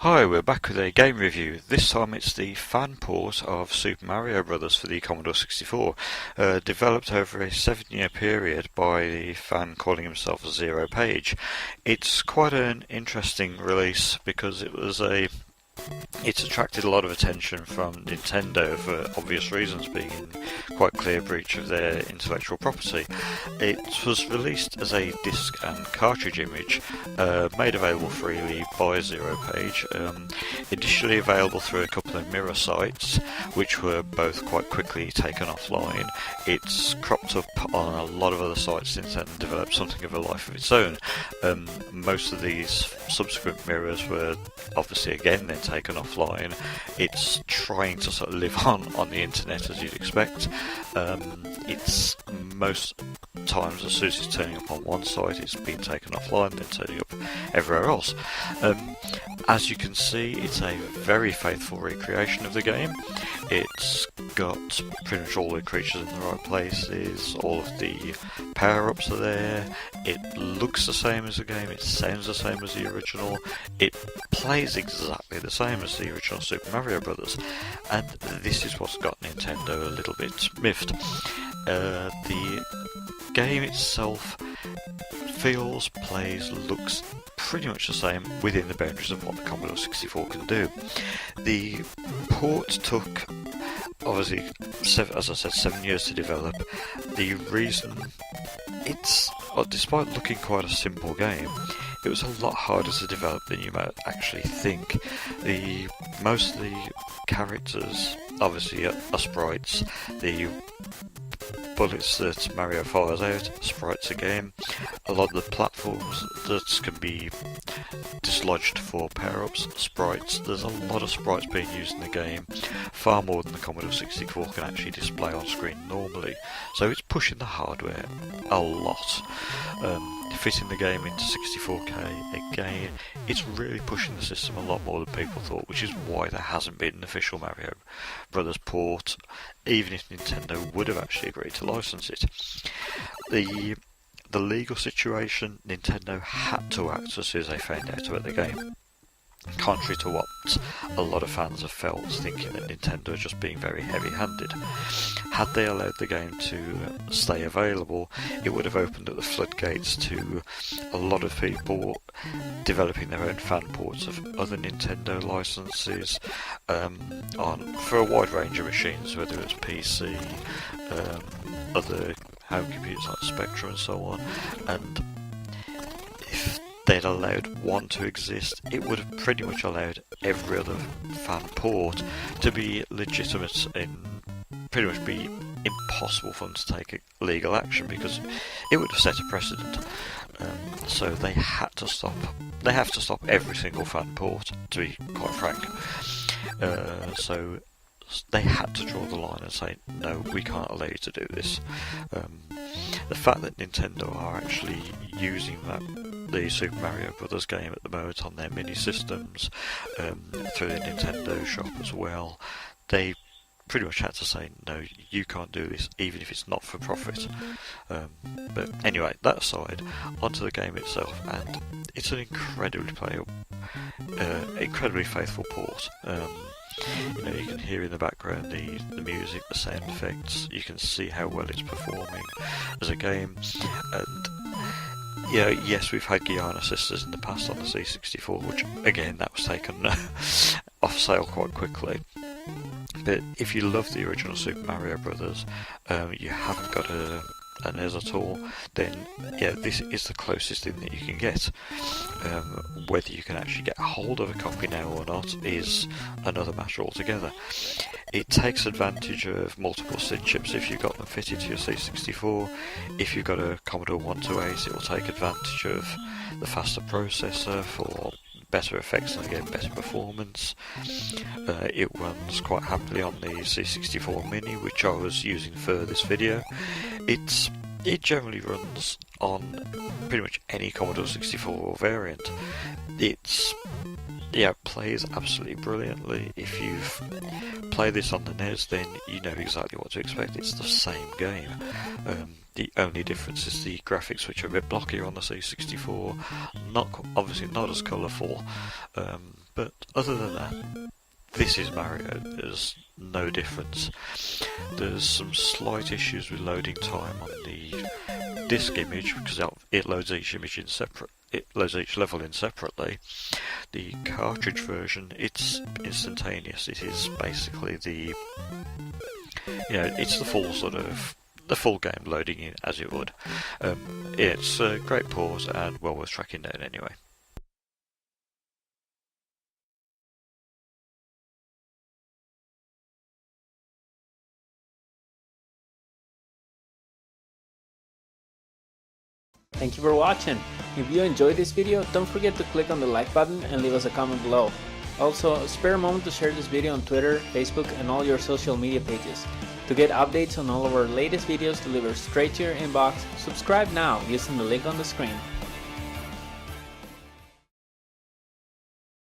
Hi, we're back with a game review. This time it's the fan port of Super Mario Bros. For the Commodore 64, developed over a 7-year period by the fan calling himself Zero Paige. It's quite an interesting release because it's attracted a lot of attention from Nintendo for obvious reasons, being in quite clear breach of their intellectual property. It was released as a disc and cartridge image, made available freely by Zero Paige, initially available through a couple of mirror sites, which were both quite quickly taken offline. It's cropped up on a lot of other sites since then and developed something of a life of its own. Most of these subsequent mirrors were obviously again then taken offline. It's trying to sort of live on the internet, as you'd expect. It's most times, as soon as it's turning up on one site, it's been taken offline, then turning up everywhere else. As you can see, it's a very faithful recreation of the game. It's got pretty much all the creatures in the right places, all of the power-ups are there, it looks the same as the game, it sounds the same as the original, it plays exactly the same as the original Super Mario Bros. And this is what's got Nintendo a little bit miffed. The game itself feels, plays, looks pretty much the same within the boundaries of what the Commodore 64 can do. The port took, obviously, as I said, 7 years to develop. The reason despite looking quite a simple game, it was a lot harder to develop than you might actually think. Most of the characters, obviously, are sprites. The bullets that Mario fires out, sprites again. A lot of the platforms that can be dislodged for power-ups, sprites. There's a lot of sprites being used in the game, far more than the Commodore 64 can actually display on screen normally. So it's pushing the hardware a lot. Fitting the game into 64K again, it's really pushing the system a lot more than people thought, which is why there hasn't been an official Mario Brothers port, even if Nintendo would have actually agreed to license it. The legal situation, Nintendo had to act as soon as they found out about the game. Contrary to what a lot of fans have felt, thinking that Nintendo are just being very heavy-handed. Had they allowed the game to stay available, it would have opened up the floodgates to a lot of people developing their own fan ports of other Nintendo licenses for a wide range of machines, whether it's PC, other home computers like Spectrum and so on. And if they'd allowed one to exist, it would have pretty much allowed every other fan port to be legitimate and pretty much be impossible for them to take legal action, because it would have set a precedent. So they had to stop. They have to stop every single fan port, to be quite frank. So they had to draw the line and say, no, we can't allow you to do this. The fact that Nintendo are actually using the Super Mario Bros. Game at the moment on their mini systems, through the Nintendo shop as well, they pretty much had to say, no, you can't do this, even if it's not for profit. But anyway, that aside, onto the game itself, and it's an incredibly playable, incredibly faithful port. You can hear in the background the music, the sound effects. You can see how well it's performing as a game. And yes, we've had Guiana Sisters in the past on the C64, which again, that was taken off sale quite quickly. But if you love the original Super Mario Bros., you haven't got an NES at all, then this is the closest thing that you can get. Whether you can actually get hold of a copy now or not is another matter altogether. It takes advantage of multiple SID chips if you've got them fitted to your C64. If you've got a Commodore 128, it will take advantage of the faster processor for better effects and again better performance. It runs quite happily on the C64 Mini, which I was using for this video. It generally runs on pretty much any Commodore 64 variant. Plays absolutely brilliantly. If you've played this on the NES, then you know exactly what to expect. It's the same game. The only difference is the graphics, which are a bit blockier on the C64. Obviously not as colourful, But other than that, this is Mario. There's no difference. There's some slight issues with loading time on the disk image because it loads each image in separate. It loads each level in separately. The cartridge version, it's instantaneous. It is basically it's the full the full game loading in as it would. It's a great port and well worth tracking down anyway. Thank you for watching. If you enjoyed this video, don't forget to click on the like button and leave us a comment below. Also, spare a moment to share this video on Twitter, Facebook, and all your social media pages. To get updates on all of our latest videos delivered straight to your inbox, subscribe now using the link on the screen.